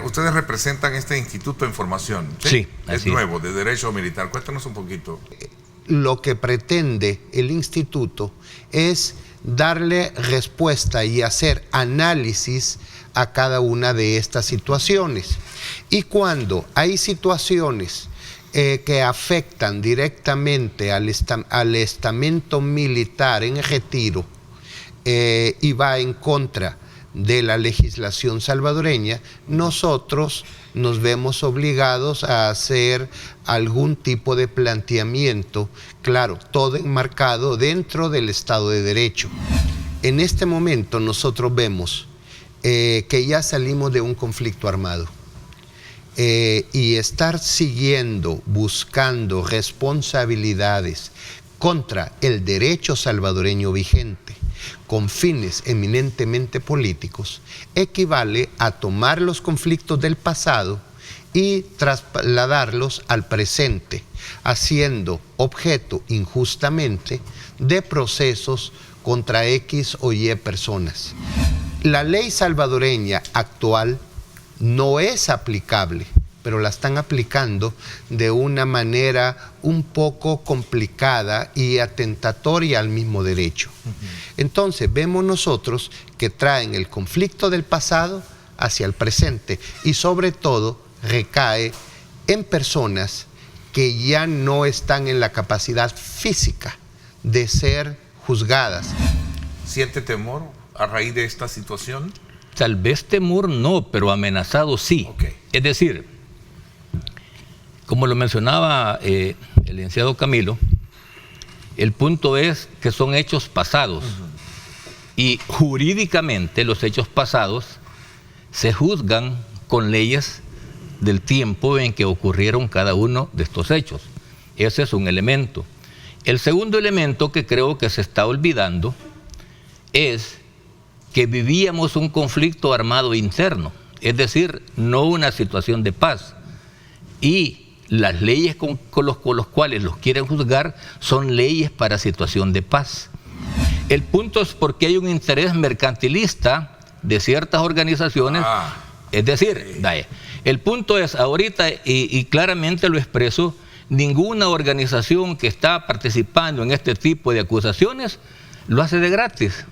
ustedes representan este Instituto de Información. Sí, es nuevo, de Derecho Militar. Cuéntanos un poquito. Lo que pretende el instituto es darle respuesta y hacer análisis a cada una de estas situaciones. Y cuando hay situaciones que afectan directamente al estamento militar en retiro y va en contra de la legislación salvadoreña, nosotros nos vemos obligados a hacer algún tipo de planteamiento, claro, todo enmarcado dentro del Estado de Derecho. En este momento nosotros vemos que ya salimos de un conflicto armado y estar siguiendo, buscando responsabilidades contra el derecho salvadoreño vigente con fines eminentemente políticos, equivale a tomar los conflictos del pasado y trasladarlos al presente, haciendo objeto injustamente de procesos contra X o Y personas. La ley salvadoreña actual no es aplicable, pero la están aplicando de una manera un poco complicada y atentatoria al mismo derecho. Entonces vemos nosotros que traen el conflicto del pasado hacia el presente y sobre todo recae en personas que ya no están en la capacidad física de ser juzgadas. ¿Siente temor a raíz de esta situación? Tal vez temor no, pero amenazado sí. Okay. Es decir, como lo mencionaba el licenciado Camilo, el punto es que son hechos pasados. Y jurídicamente los hechos pasados se juzgan con leyes del tiempo en que ocurrieron cada uno de estos hechos. Ese es un elemento. El segundo elemento que creo que se está olvidando es que vivíamos un conflicto armado interno, es decir, no una situación de paz. Y las leyes con los cuales los quieren juzgar son leyes para situación de paz. El punto es porque hay un interés mercantilista de ciertas organizaciones. Es decir, el punto es ahorita, y claramente lo expreso, ninguna organización que está participando en este tipo de acusaciones lo hace de gratis.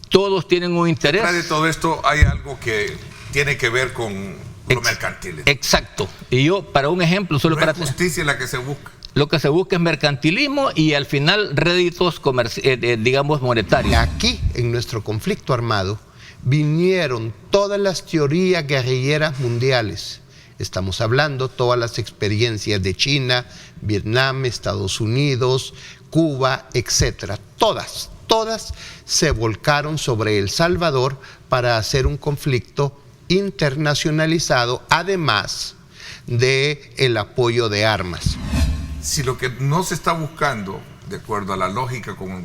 Todos tienen un interés. Detrás de todo esto hay algo que tiene que ver con lo mercantil. Exacto. Y yo, para un ejemplo, solo no para... es justicia la que se busca. Lo que se busca es mercantilismo y al final réditos digamos monetarios. Aquí, en nuestro conflicto armado, vinieron todas las teorías guerrilleras mundiales. Estamos hablando todas las experiencias de China, Vietnam, Estados Unidos, Cuba, etcétera. Todas se volcaron sobre El Salvador para hacer un conflicto internacionalizado, además del apoyo de armas. Si lo que no se está buscando, de acuerdo a la lógica con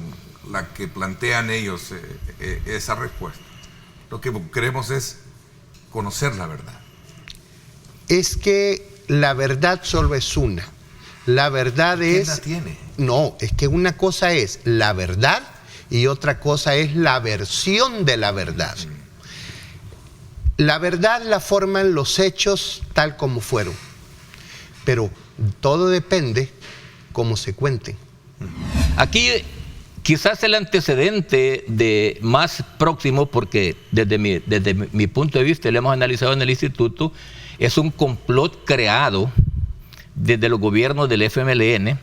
la que plantean ellos esa respuesta, lo que queremos es conocer la verdad. Es que la verdad solo es una. La verdad es... ¿Quién la tiene? No, es que una cosa es la verdad y otra cosa es la versión de la verdad. La verdad la forman los hechos tal como fueron, pero todo depende cómo se cuenten. Aquí quizás el antecedente de más próximo, porque desde mi punto de vista, lo hemos analizado en el instituto, es un complot creado desde los gobiernos del FMLN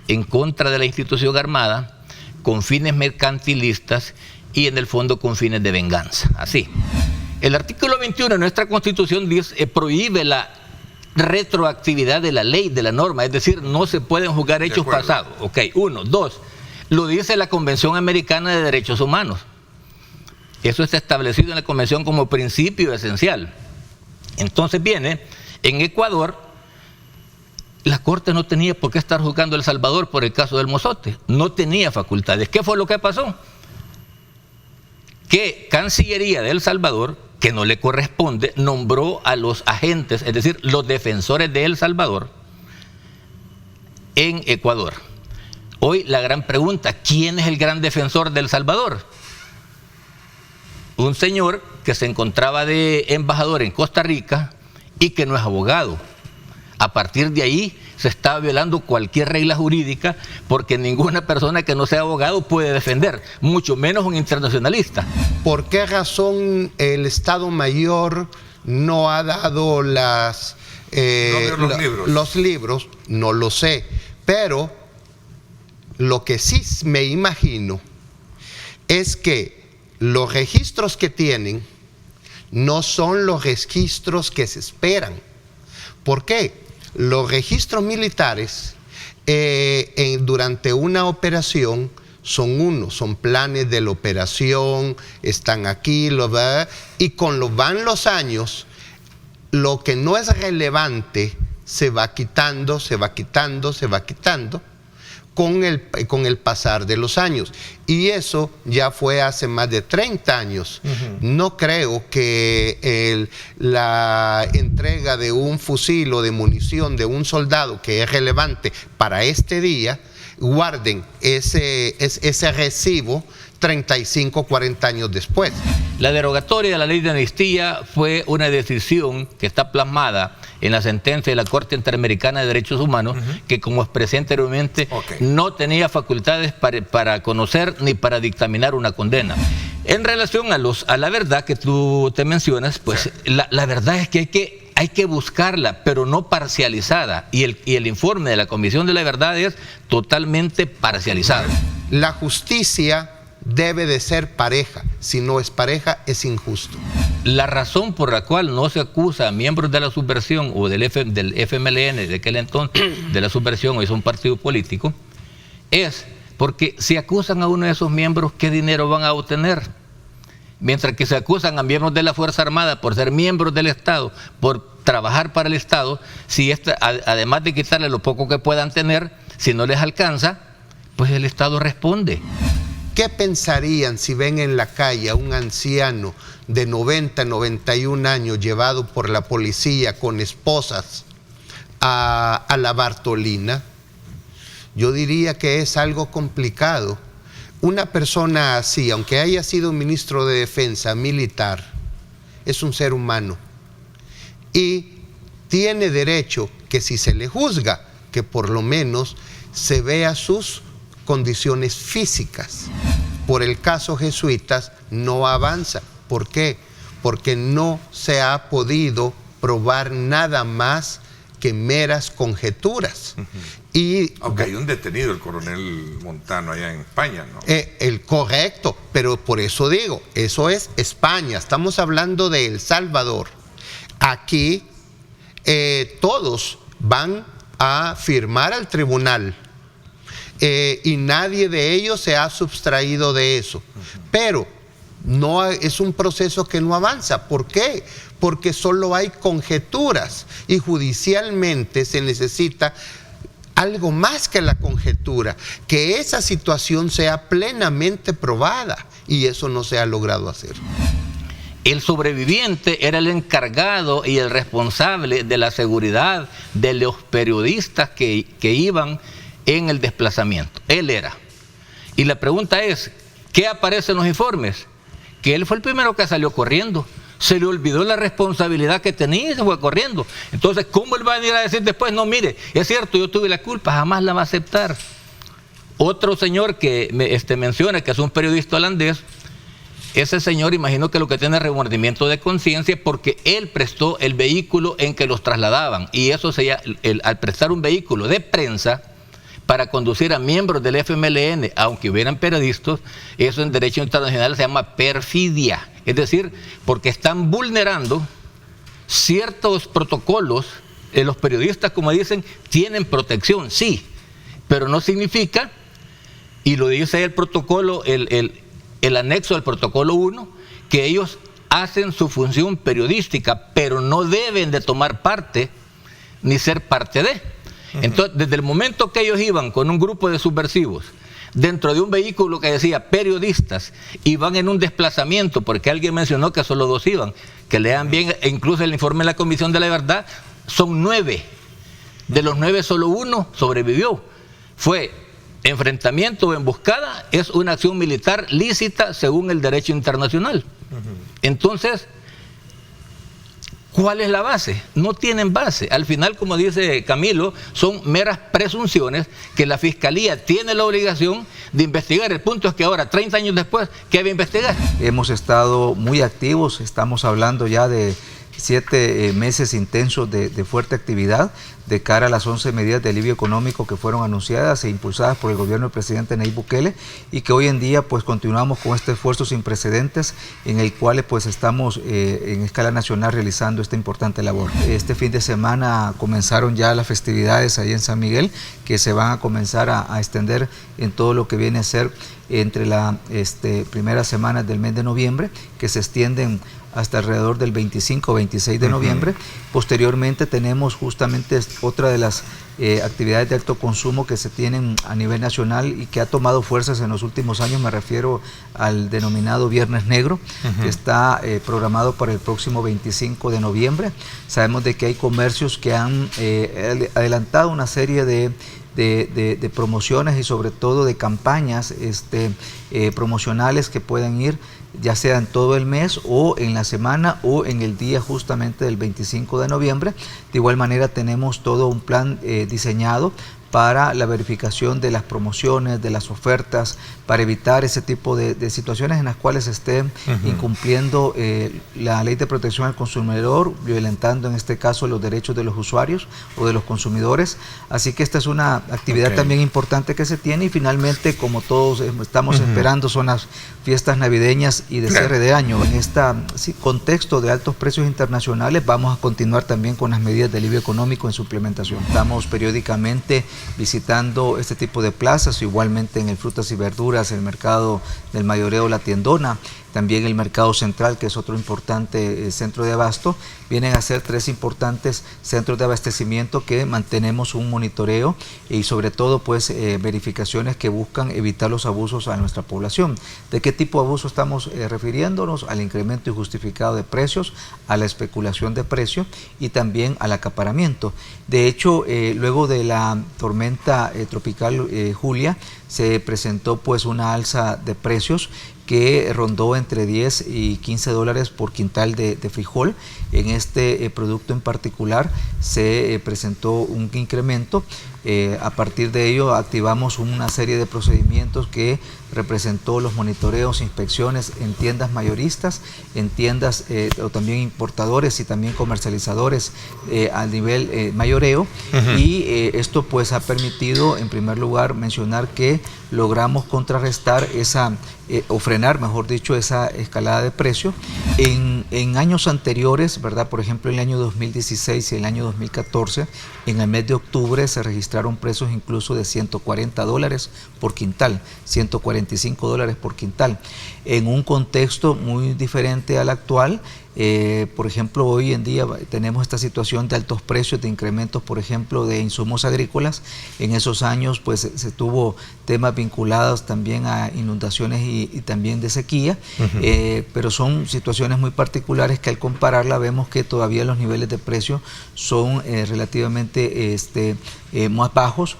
en contra de la institución armada, con fines mercantilistas y en el fondo con fines de venganza. Así. El artículo 21 de nuestra Constitución prohíbe la retroactividad de la ley, de la norma, es decir, no se pueden juzgar hechos pasados. Ok, 1. 2. Lo dice la Convención Americana de Derechos Humanos. Eso está establecido en la Convención como principio esencial. Entonces viene, en Ecuador, la Corte no tenía por qué estar juzgando a El Salvador por el caso del Mozote. No tenía facultades. ¿Qué fue lo que pasó? Que Cancillería de El Salvador, que no le corresponde, nombró a los agentes, es decir, los defensores de El Salvador en Ecuador. Hoy la gran pregunta, ¿quién es el gran defensor de El Salvador? un señor que se encontraba de embajador en Costa Rica y que no es abogado. A partir de ahí se está violando cualquier regla jurídica, porque ninguna persona que no sea abogado puede defender, mucho menos un internacionalista. ¿Por qué razón el Estado Mayor no ha dado los libros? No lo sé, pero lo que sí me imagino es que los registros que tienen no son los registros que se esperan. ¿Por qué? Los registros militares durante una operación son planes de la operación, están aquí, y van los años, lo que no es relevante se va quitando con el pasar de los años. Y eso ya fue hace más de 30 años. No creo que la entrega de un fusil o de munición de un soldado que es relevante para este día, guarden ese recibo 35, 40 años después. La derogatoria de la ley de amnistía fue una decisión que está plasmada en la sentencia de la Corte Interamericana de Derechos Humanos, que, como expresé anteriormente, no tenía facultades para conocer ni para dictaminar una condena. En relación a la verdad que tú te mencionas, pues la verdad es que hay que buscarla, pero no parcializada, y el informe de la Comisión de la Verdad es totalmente parcializado. La justicia debe de ser pareja. Si no es pareja, es injusto. La razón por la cual no se acusa a miembros de la subversión o del FMLN de aquel entonces, de la subversión, hoy es un partido político, es porque si acusan a uno de esos miembros, ¿qué dinero van a obtener? Mientras que se acusan a miembros de la Fuerza Armada por ser miembros del Estado, por trabajar para el Estado, si además de quitarle lo poco que puedan tener, si no les alcanza, pues el Estado responde. ¿Qué pensarían si ven en la calle a un anciano de 90, 91 años llevado por la policía con esposas a la Bartolina? Yo diría que es algo complicado. Una persona así, aunque haya sido ministro de Defensa militar, es un ser humano y tiene derecho que, si se le juzga, que por lo menos se vea sus condiciones físicas. Por el caso jesuitas no avanza. ¿Por qué? Porque no se ha podido probar nada más que meras conjeturas. Aunque hay un detenido, el coronel Montano, allá en España, ¿no? Correcto, pero por eso digo, eso es España, estamos hablando de El Salvador. Aquí todos van a firmar al tribunal. Y nadie de ellos se ha sustraído de eso. Pero no es un proceso que no avanza. ¿Por qué? Porque solo hay conjeturas y judicialmente se necesita algo más que la conjetura, que esa situación sea plenamente probada, y eso no se ha logrado hacer. El sobreviviente era el encargado y el responsable de la seguridad de los periodistas que iban en el desplazamiento. Él era. Y la pregunta es, ¿qué aparece en los informes? Que él fue el primero que salió corriendo. Se le olvidó la responsabilidad que tenía y se fue corriendo. Entonces, ¿cómo él va a venir a decir después? No, mire, es cierto, yo tuve la culpa, jamás la va a aceptar. Otro señor que menciona, que es un periodista holandés, ese señor, imagino que lo que tiene es remordimiento de conciencia, porque él prestó el vehículo en que los trasladaban. Y eso al prestar un vehículo de prensa para conducir a miembros del FMLN, aunque hubieran periodistas, eso en derecho internacional se llama perfidia. Es decir, porque están vulnerando ciertos protocolos. Los periodistas, como dicen, tienen protección, sí, pero no significa, y lo dice el protocolo, el anexo al protocolo 1, que ellos hacen su función periodística, pero no deben de tomar parte ni ser parte de. Entonces, desde el momento que ellos iban con un grupo de subversivos dentro de un vehículo que decía periodistas, y van en un desplazamiento, porque alguien mencionó que solo 2 iban, que lean bien, e incluso el informe de la Comisión de la Verdad, son 9. De los 9, solo 1 sobrevivió. Fue enfrentamiento o emboscada, es una acción militar lícita según el derecho internacional. Entonces, ¿cuál es la base? No tienen base. Al final, como dice Camilo, son meras presunciones que la Fiscalía tiene la obligación de investigar. El punto es que ahora, 30 años después, ¿qué va a investigar? Hemos estado muy activos, estamos hablando ya de 7 meses intensos de fuerte actividad de cara a las 11 medidas de alivio económico que fueron anunciadas e impulsadas por el gobierno del presidente Nayib Bukele, y que hoy en día pues continuamos con este esfuerzo sin precedentes en el cual pues estamos en escala nacional realizando esta importante labor. Este fin de semana comenzaron ya las festividades ahí en San Miguel, que se van a comenzar a extender en todo lo que viene a ser entre las primeras semanas del mes de noviembre, que se extienden hasta alrededor del 25 o 26 de noviembre. Posteriormente tenemos justamente otra de las actividades de alto consumo que se tienen a nivel nacional y que ha tomado fuerzas en los últimos años. Me refiero al denominado Viernes Negro, que está programado para el próximo 25 de noviembre. Sabemos de que hay comercios que han adelantado una serie de promociones y sobre todo de campañas promocionales que puedan ir ya sea en todo el mes o en la semana o en el día justamente del 25 de noviembre. De igual manera tenemos todo un plan diseñado para la verificación de las promociones, de las ofertas, para evitar ese tipo de situaciones en las cuales se esté incumpliendo la ley de protección al consumidor, violentando en este caso los derechos de los usuarios o de los consumidores. Así que esta es una actividad también importante que se tiene, y finalmente, como todos estamos esperando, son las fiestas navideñas y de cierre de año. En este contexto de altos precios internacionales vamos a continuar también con las medidas de alivio económico en su implementación. Estamos periódicamente visitando este tipo de plazas, igualmente en el frutas y verduras, el mercado del mayoreo La Tiendona, también el mercado central, que es otro importante centro de abasto. Vienen a ser 3 importantes centros de abastecimiento que mantenemos un monitoreo y sobre todo pues verificaciones que buscan evitar los abusos a nuestra población. ¿De qué tipo de abuso estamos refiriéndonos? Al incremento injustificado de precios, a la especulación de precios y también al acaparamiento. De hecho, luego de la tormenta tropical Julia, se presentó pues una alza de precios que rondó entre 10 y 15 dólares por quintal de frijol. En este producto en particular se presentó un incremento. A partir de ello activamos una serie de procedimientos que representó los monitoreos, inspecciones en tiendas mayoristas, en tiendas o también importadores y también comercializadores a nivel mayoreo, y esto pues ha permitido en primer lugar mencionar que logramos contrarrestar o frenar, mejor dicho, esa escalada de precios. En años anteriores, ¿verdad? Por ejemplo, en el año 2016 y el año 2014, en el mes de octubre se registraron precios incluso de 140 dólares por quintal, 145 dólares por quintal, en un contexto muy diferente al actual. Por ejemplo, hoy en día tenemos esta situación de altos precios, de incrementos, por ejemplo, de insumos agrícolas. En esos años pues se tuvo temas vinculados también a inundaciones y también de sequía, pero son situaciones muy particulares que al compararla vemos que todavía los niveles de precio son relativamente más bajos.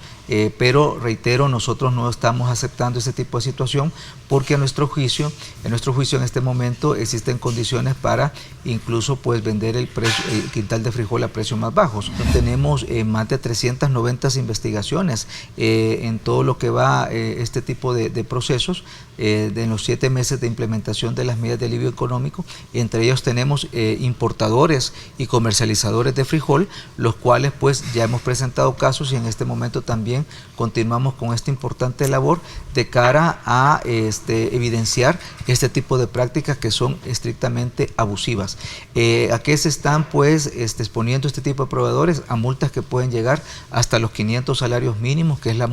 Pero reitero, nosotros no estamos aceptando ese tipo de situación porque a nuestro juicio en este momento existen condiciones para incluso pues vender el quintal de frijol a precios más bajos. Tenemos más de 390 investigaciones en todo lo que va este tipo de procesos en los 7 meses de implementación de las medidas de alivio económico, y entre ellos tenemos importadores y comercializadores de frijol, los cuales pues ya hemos presentado casos, y en este momento también continuamos con esta importante labor de cara a evidenciar este tipo de prácticas que son estrictamente abusivas. ¿A qué se están pues exponiendo este tipo de proveedores? A multas que pueden llegar hasta los 500 salarios mínimos, que es la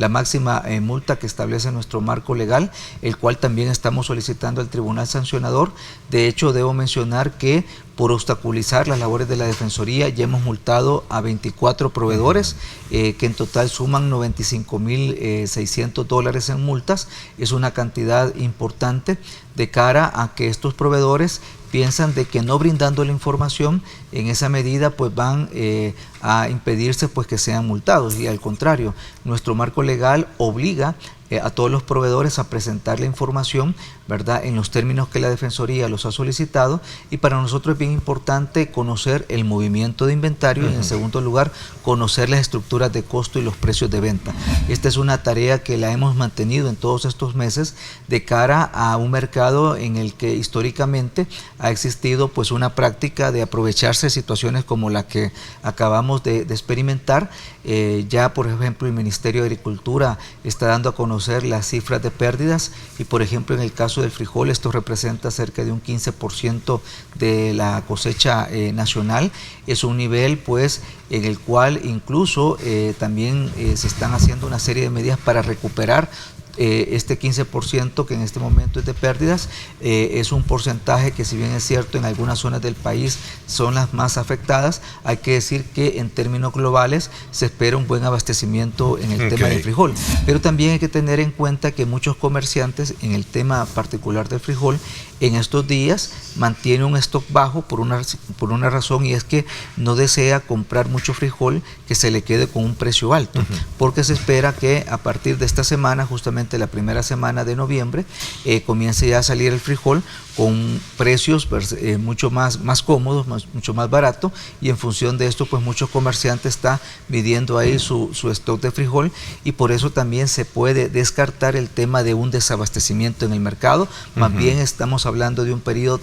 máxima multa que establece nuestro marco legal, el cual también estamos solicitando al Tribunal Sancionador. De hecho, debo mencionar que por obstaculizar las labores de la Defensoría ya hemos multado a 24 proveedores que en total suman 95.600 dólares en multas. Es una cantidad importante de cara a que estos proveedores piensan de que no brindando la información, en esa medida pues van a impedirse pues que sean multados, y al contrario, nuestro marco legal obliga a todos los proveedores a presentar la información, ¿verdad?, en los términos que la Defensoría los ha solicitado, y para nosotros es bien importante conocer el movimiento de inventario y en segundo lugar conocer las estructuras de costo y los precios de venta. Esta es una tarea que la hemos mantenido en todos estos meses de cara a un mercado en el que históricamente ha existido pues una práctica de aprovecharse de situaciones como la que acabamos de experimentar. Ya por ejemplo el Ministerio de Agricultura está dando a conocer las cifras de pérdidas y por ejemplo en el caso del frijol esto representa cerca de un 15% de la cosecha nacional. Es un nivel pues en el cual incluso también se están haciendo una serie de medidas para recuperar este 15% que en este momento es de pérdidas. Es un porcentaje que, si bien es cierto, en algunas zonas del país son las más afectadas, hay que decir que en términos globales se espera un buen abastecimiento en el tema del frijol. Pero también hay que tener en cuenta que muchos comerciantes, en el tema particular del frijol, en estos días mantiene un stock bajo por una razón, y es que no desea comprar mucho frijol que se le quede con un precio alto, porque se espera que a partir de esta semana, justamente la primera semana de noviembre, comience ya a salir el frijol con precios mucho más cómodos, mucho más barato, y en función de esto pues muchos comerciantes están midiendo ahí su stock de frijol, y por eso también se puede descartar el tema de un desabastecimiento en el mercado. Más bien estamos hablando de un periodo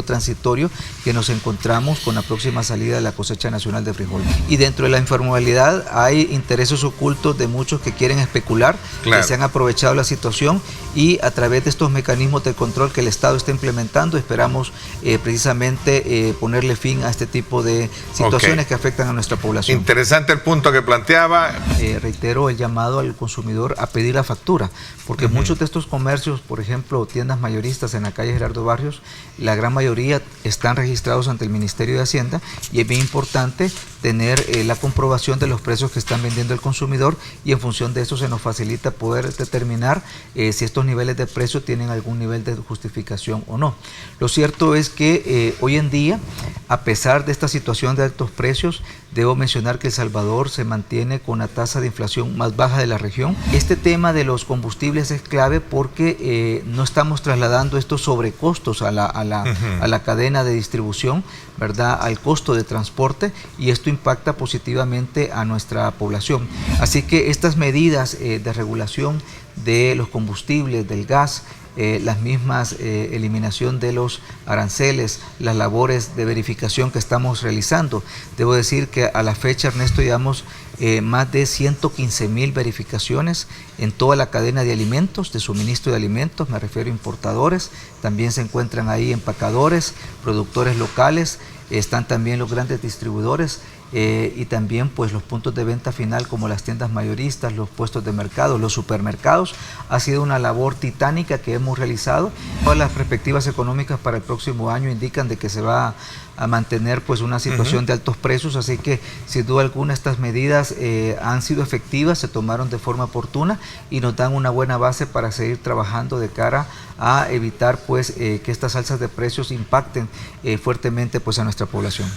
transitorio que nos encontramos con la próxima salida de la cosecha nacional de frijol. Y dentro de la informalidad hay intereses ocultos de muchos que quieren especular, que se han aprovechado la situación, y a través de estos mecanismos de control que el Estado está implementando esperamos precisamente ponerle fin a este tipo de situaciones que afectan a nuestra población. Interesante el punto que planteaba. Reitero el llamado al consumidor a pedir la factura, porque muchos de estos comercios, por ejemplo tiendas mayoristas en la calle Gerardo Barrios, la gran mayoría están registrados ante el Ministerio de Hacienda, y es bien importante tener la comprobación de los precios que están vendiendo el consumidor, y en función de eso se nos facilita poder determinar si estos niveles de precio tienen algún nivel de justificación o no. Lo cierto es que hoy en día, a pesar de esta situación de altos precios, debo mencionar que El Salvador se mantiene con la tasa de inflación más baja de la región. Este tema de los combustibles es clave porque no estamos trasladando estos sobrecostos a la cadena de distribución, ¿verdad?, al costo de transporte, y esto impacta positivamente a nuestra población. Así que estas medidas de regulación de los combustibles, del gas, las mismas eliminación de los aranceles, las labores de verificación que estamos realizando. Debo decir que a la fecha, Ernesto, llevamos más de 115,000 verificaciones en toda la cadena de alimentos, de suministro de alimentos, me refiero a importadores, también se encuentran ahí empacadores, productores locales, están también los grandes distribuidores, y también pues los puntos de venta final como las tiendas mayoristas, los puestos de mercado, los supermercados. Ha sido una labor titánica que hemos realizado. Todas las perspectivas económicas para el próximo año indican de que se va a mantener pues una situación de altos precios, así que sin duda alguna estas medidas han sido efectivas, se tomaron de forma oportuna y nos dan una buena base para seguir trabajando de cara a evitar pues que estas alzas de precios impacten fuertemente pues a nuestra población.